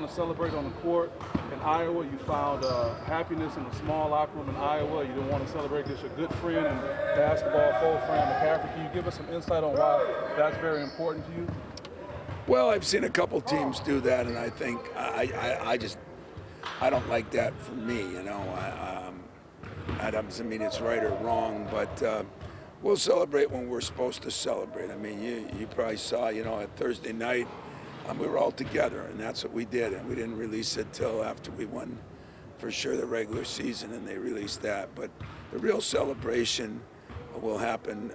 to celebrate on the court in Iowa. You found happiness in a small locker room in Iowa. You didn't want to celebrate against your good friend and basketball full Fran McCaffrey. Can you give us some insight on why that's very important to you? Well, I've seen a couple teams do that, and I think I don't like that for me. That doesn't mean it's right or wrong, but we'll celebrate when we're supposed to celebrate. I mean, you probably saw, at Thursday night, we were all together, and that's what we did, and we didn't release it till after we won, for sure, the regular season, and they released that. But the real celebration will happen,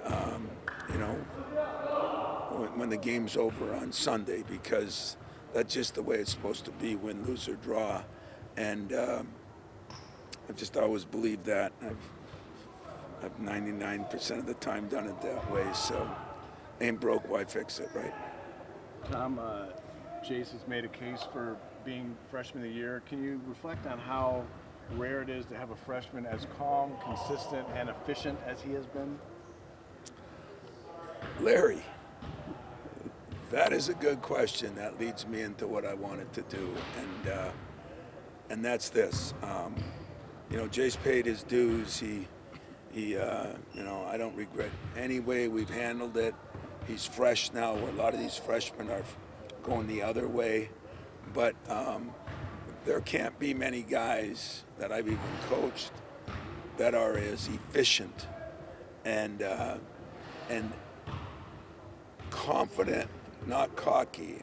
when the game's over on Sunday, because that's just the way it's supposed to be, win, lose, or draw. And I've just always believed that. I've 99% of the time done it that way, so ain't broke, why fix it, right? Tom, Jace has made a case for being freshman of the year. Can you reflect on how rare it is to have a freshman as calm, consistent, and efficient as he has been? Larry, that is a good question. That leads me into what I wanted to do, and that's this. Jace paid his dues. I don't regret any way we've handled it. He's fresh now. A lot of these freshmen are going the other way, but there can't be many guys that I've even coached that are as efficient and confident, not cocky,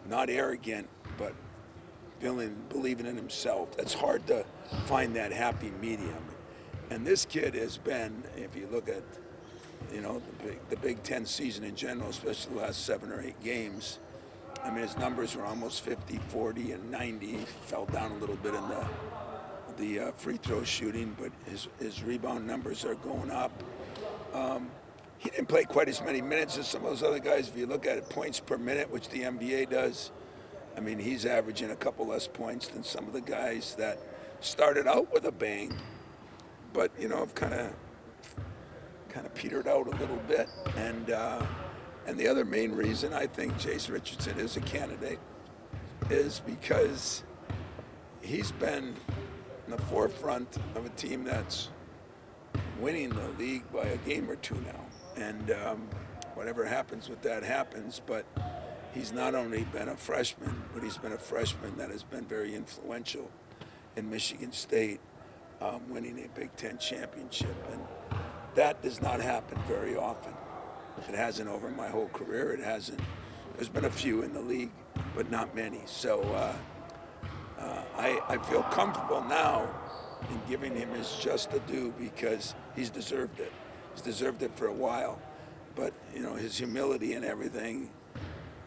not arrogant, but believing in himself. It's hard to find that happy medium. And this kid has been, if you look at, the Big Ten season in general, especially the last 7 or 8 games, I mean, his numbers were almost 50, 40, and 90. He fell down a little bit in the free throw shooting, but his rebound numbers are going up. He didn't play quite as many minutes as some of those other guys. If you look at it, points per minute, which the NBA does, I mean, he's averaging a couple less points than some of the guys that started out with a bang, but have kind of petered out a little bit. And the other main reason I think Jace Richardson is a candidate is because he's been in the forefront of a team that's winning the league by a game or two now. And whatever happens with that happens, but he's not only been a freshman, but he's been a freshman that has been very influential in Michigan State, winning a Big Ten championship. And that does not happen very often. It hasn't over my whole career. It hasn't. There's been a few in the league, but not many. So I feel comfortable now in giving him his just due because he's deserved it. He's deserved it for a while. But, his humility and everything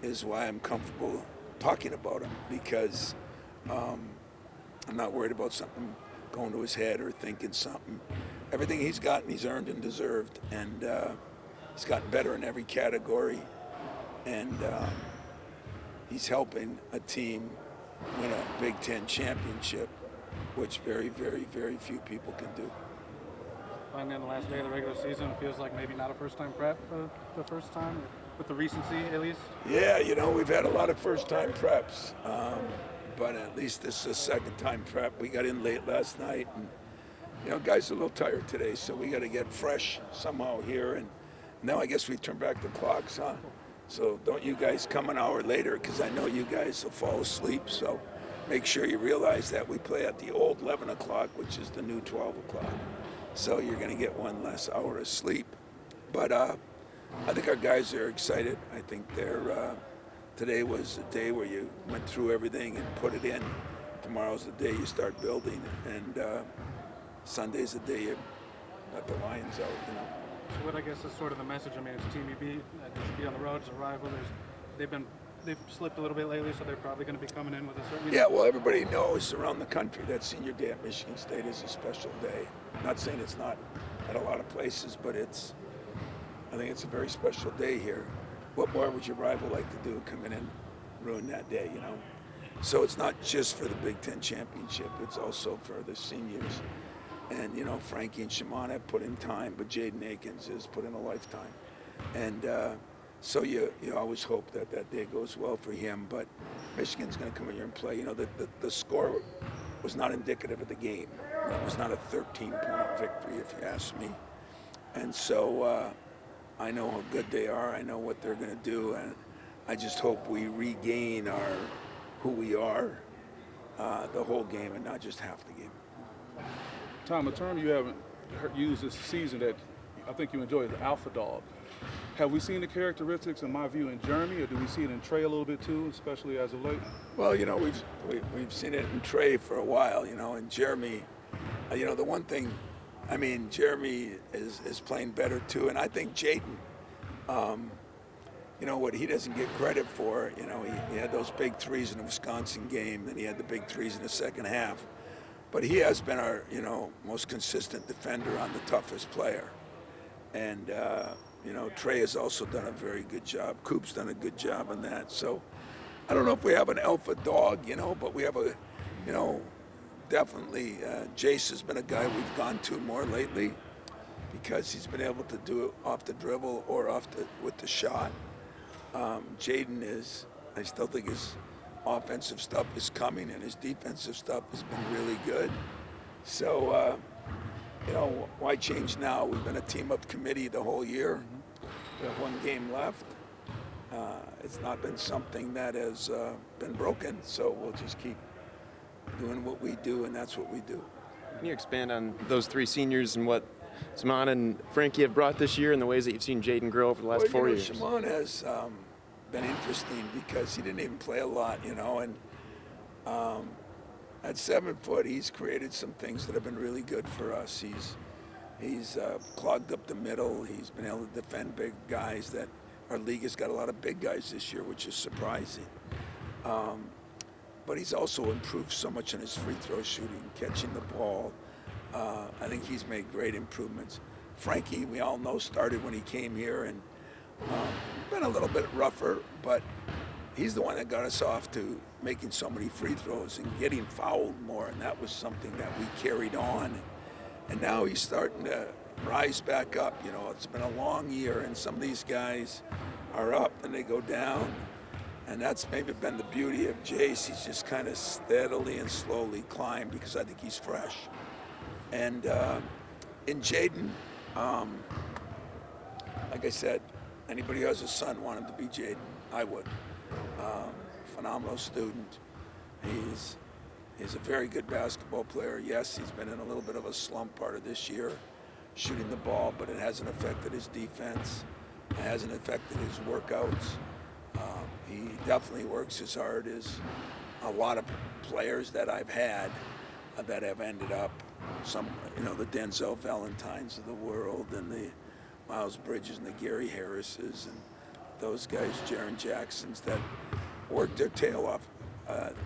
is why I'm comfortable talking about him, because I'm not worried about something going to his head or thinking something. Everything he's gotten, he's earned and deserved, and he's gotten better in every category, and he's helping a team win a Big Ten championship, which very, very, very few people can do. Finally, on the last day of the regular season, it feels like maybe not a first-time prep for the first time, with the recency at least. Yeah, we've had a lot of first-time preps, but at least this is a second-time prep. We got in late last night, and guys are a little tired today, so we got to get fresh somehow here. And now I guess we turn back the clocks, huh? So don't you guys come an hour later, because I know you guys will fall asleep. So make sure you realize that we play at the old 11 o'clock, which is the new 12 o'clock. So you're going to get one less hour of sleep. But I think our guys are excited. I think today was the day where you went through everything and put it in. Tomorrow's the day you start building, and Sunday's the day you let the Lions out. So what I guess is sort of the message. I mean, it's Team UB. They should be on the road. It's a rival. They've slipped a little bit lately, so they're probably going to be coming in with a certain. Yeah, well, everybody knows around the country that Senior Day at Michigan State is a special day. I'm not saying it's not at a lot of places, but I think it's a very special day here. What more would your rival like to do? Come in and ruin that day, So it's not just for the Big Ten championship. It's also for the seniors. And, Frankie and Shimon have put in time, but Jaden Akins has put in a lifetime. And So you always hope that that day goes well for him. But Michigan's going to come in here and play. The score was not indicative of the game. It was not a 13-point victory, if you ask me. And so I know how good they are. I know what they're going to do, and I just hope we regain who we are the whole game and not just half the game. Tom, a term you haven't used this season that I think you enjoy is alpha dog. Have we seen the characteristics, in my view, in Jeremy, or do we see it in Trey a little bit too, especially as of late? Well, we've seen it in Trey for a while, and Jeremy. The one thing, Jeremy is playing better too, and I think Jaden. What he doesn't get credit for, he had those big threes in the Wisconsin game, then he had the big threes in the second half. But he has been our, most consistent defender on the toughest player. And, Trey has also done a very good job. Coop's done a good job on that. So I don't know if we have an alpha dog, but we have definitely, Jace has been a guy we've gone to more lately because he's been able to do it off the dribble or with the shot. Jaden I still think his offensive stuff is coming and his defensive stuff has been really good. So, why change now? We've been a team-up committee the whole year. We have one game left. It's not been something that has been broken, so we'll just keep doing what we do, and that's what we do. Can you expand on those three seniors and what Shimon and Frankie have brought this year and the ways that you've seen Jaden grow over the last 4 years? Shimon has been interesting because he didn't even play a lot, and at 7 foot, he's created some things that have been really good for us. He's clogged up the middle. He's been able to defend big guys. That our league has got a lot of big guys this year, which is surprising. But he's also improved so much in his free throw shooting, catching the ball. I think he's made great improvements. Frankie, we all know, started when he came here and been a little bit rougher, but he's the one that got us off to making so many free throws and getting fouled more, and that was something that we carried on. And now he's starting to rise back up. It's been a long year, and some of these guys are up and they go down. And that's maybe been the beauty of Jace. He's just kind of steadily and slowly climbed because I think he's fresh. And in Jaden, like I said, anybody who has a son want him to be Jaden. I would. Phenomenal student. He's a very good basketball player. Yes, he's been in a little bit of a slump part of this year, shooting the ball, but it hasn't affected his defense. It hasn't affected his workouts. He definitely works as hard as a lot of players that I've had that have ended up, the Denzel Valentines of the world and the Miles Bridges and the Gary Harrises and those guys, Jaren Jacksons, that work their tail off.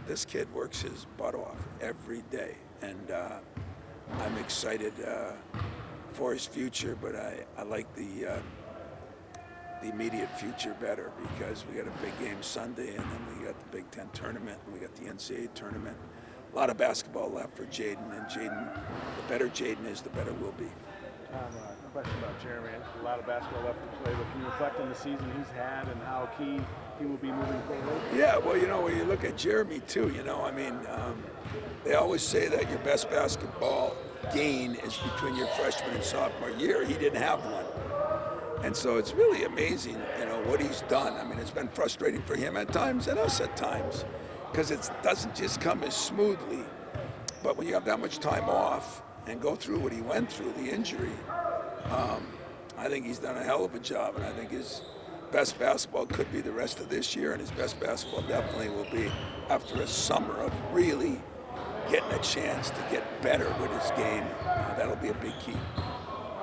This kid works his butt off every day, and I'm excited for his future, but I like the immediate future better because we got a big game Sunday, and then we got the Big Ten tournament, and we got the NCAA tournament. A lot of basketball left for Jaden, and the better Jaden is, the better we'll be. Tom, a question about Jeremy. A lot of basketball left to play, but can you reflect on the season he's had and how key he will be moving forward? Yeah, well, when you look at Jeremy too, they always say that your best basketball gain is between your freshman and sophomore year. He didn't have one. And so it's really amazing, what he's done. It's been frustrating for him at times and us at times because it doesn't just come as smoothly. But when you have that much time off and go through what he went through, the injury, I think he's done a hell of a job, and I think his best basketball could be the rest of this year, and his best basketball definitely will be after a summer of really getting a chance to get better with his game. That'll be a big key.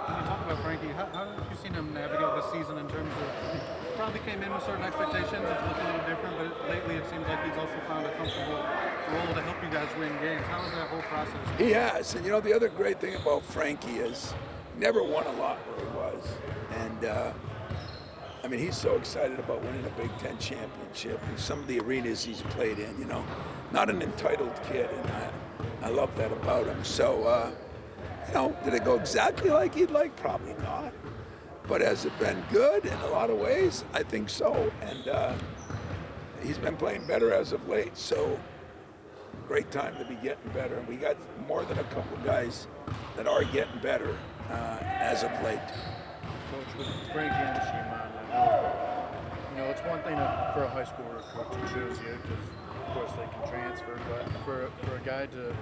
When you talk about Frankie, how have you seen him navigate this season in terms of, probably came in with certain expectations, it's looking a little different, but lately it seems like he's also found a comfortable role to help you guys win games. How is that whole process? He has, and the other great thing about Frankie is he never won a lot where he was. And he's so excited about winning a Big Ten championship and some of the arenas he's played in, not an entitled kid, and I love that about him. So, did it go exactly like he'd like? Probably not. But has it been good in a lot of ways? I think so. And he's been playing better as of late. So great time to be getting better. And we got more than a couple guys that are getting better as of late. Coach, with Frankie and Shimon, it's one thing for a high school coach to choose you because, of course, they can transfer. But for a guy to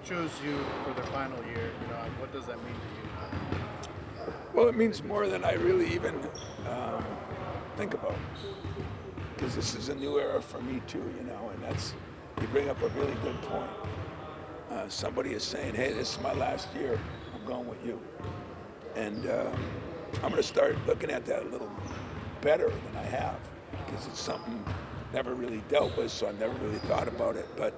choose you for their final year, what does that mean to you? Well, it means more than I really even think about, because this is a new era for me too, and you bring up a really good point. Somebody is saying, hey, this is my last year, I'm going with you. And I'm going to start looking at that a little better than I have, because it's something never really dealt with, so I've never really thought about it. But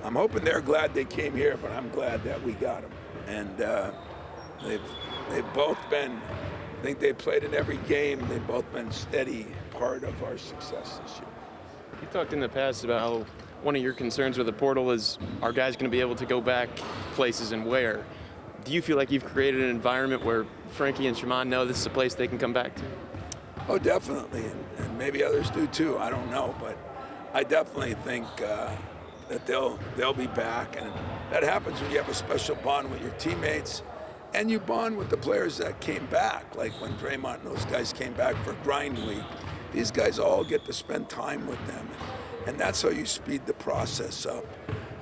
I'm hoping they're glad they came here, but I'm glad that we got them. And they've both been, I think they played in every game. They've both been steady part of our success this year. You talked in the past about how one of your concerns with the portal is, are guys going to be able to go back places and where? Do you feel like you've created an environment where Frankie and Shimon know this is a place they can come back to? Oh, definitely, and maybe others do too. I don't know, but I definitely think that they'll be back, and that happens when you have a special bond with your teammates, and you bond with the players that came back. Like when Draymond and those guys came back for Grind Week, these guys all get to spend time with them, and that's how you speed the process up.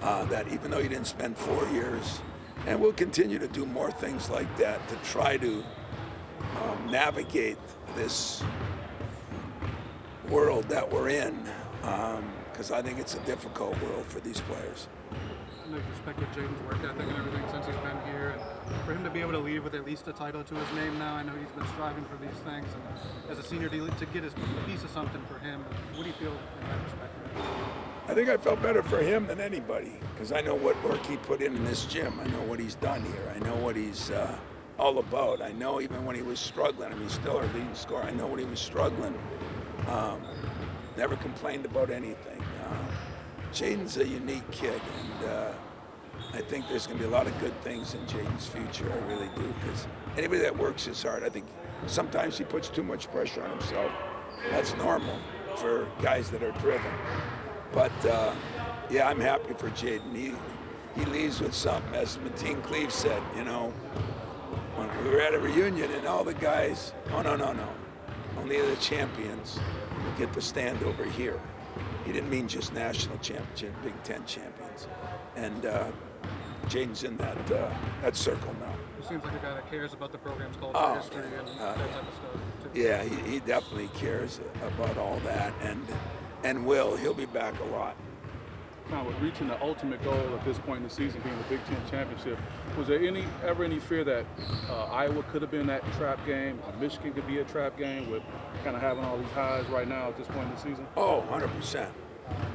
That even though you didn't spend 4 years, and we'll continue to do more things like that to try to navigate this world that we're in, because I think it's a difficult world for these players. I know you've respected Jaden's work ethic and everything since he's been here, and for him to be able to leave with at least a title to his name now, I know he's been striving for these things, and as a senior, to get a piece of something for him, what do you feel in that respect? I think I felt better for him than anybody, because I know what work he put in this gym. I know what he's done here. I know what he's all about. I know even when he was struggling, he's still our leading scorer. I know when he was struggling, never complained about anything. Jaden's a unique kid, and I think there's going to be a lot of good things in Jaden's future. I really do, because anybody that works his hard, I think sometimes he puts too much pressure on himself. That's normal for guys that are driven. But yeah, I'm happy for Jaden. He leaves with something, as Mateen Cleave said. When we were at a reunion and all the guys, oh no, only the champions get to stand over here. He didn't mean just national championship, Big Ten champions. And Jaden's in that circle now. He seems like a guy that cares about the program's culture, history, and that type of stuff. Yeah, he definitely cares about all that, and he'll be back a lot. Now, with reaching the ultimate goal at this point in the season, being the Big Ten championship, was there ever any fear that Iowa could have been that trap game, or Michigan could be a trap game, with kind of having all these highs right now at this point in the season? Oh, 100%.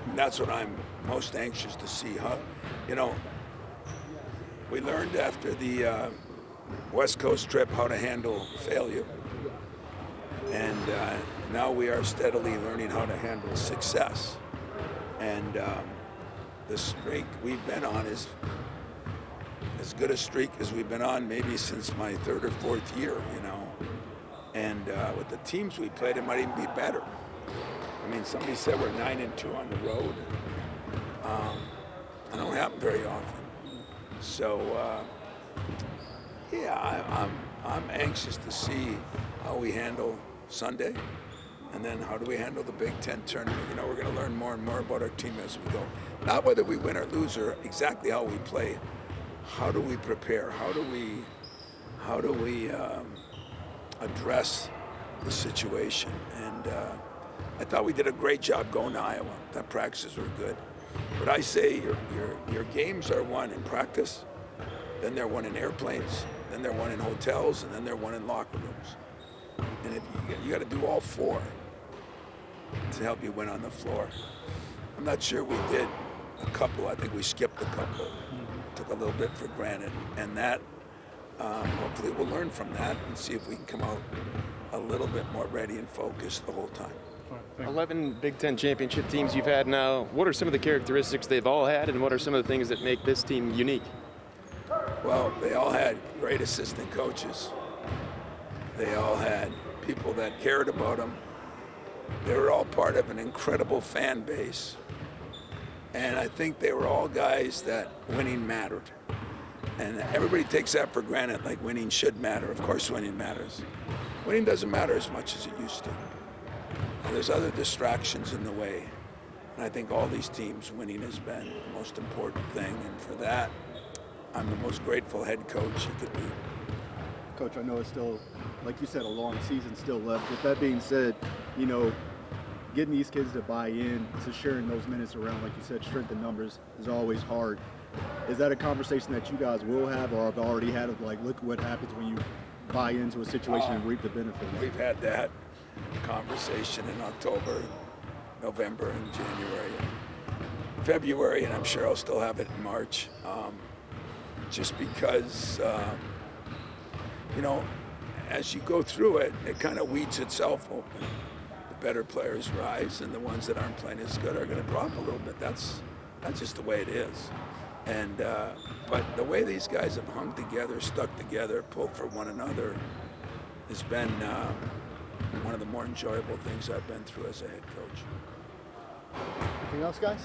And that's what I'm most anxious to see. We learned after the West Coast trip how to handle failure, and now we are steadily learning how to handle success. And the streak we've been on is as good a streak as we've been on maybe since my third or fourth year, And with the teams we played, it might even be better. Somebody said we're 9-2 on the road. That don't happen very often. So, yeah, I'm anxious to see how we handle Sunday, and then how do we handle the Big Ten tournament. We're going to learn more and more about our team as we go. Not whether we win or lose, or exactly how we play. How do we prepare? How do we address the situation? And I thought we did a great job going to Iowa. The practices were good. But I say your games are won in practice, then they're won in airplanes, then they're won in hotels, and then they're won in locker rooms. And if you got to do all four to help you win on the floor. I'm not sure we did a couple. I think we skipped a couple. Took a little bit for granted. And that, hopefully we'll learn from that and see if we can come out a little bit more ready and focused the whole time. 11 Big Ten championship teams you've had now. What are some of the characteristics they've all had, and what are some of the things that make this team unique? Well, they all had great assistant coaches. They all had people that cared about them. They were all part of an incredible fan base. And I think they were all guys that winning mattered. And everybody takes that for granted, like winning should matter. Of course winning matters. Winning doesn't matter as much as it used to. And there's other distractions in the way. And I think all these teams winning has been the most important thing. And for that, I'm the most grateful head coach you could be. Coach, I know it's still, like you said, a long season still left. With that being said, you know, getting these kids to buy in to sharing those minutes around, like you said, strength in numbers is always hard. Is that a conversation that you guys will have or have already had of like, look what happens when you buy into a situation and reap the benefits? We've had that conversation in October, November, and January, and February, and I'm sure I'll still have it in March. Just because, you know, as you go through it, it kind of weeds itself open. The better players rise, and the ones that aren't playing as good are going to drop a little bit. That's just the way it is. And but the way these guys have hung together, stuck together, pulled for one another, has been one of the more enjoyable things I've been through as a head coach. Anything else, guys?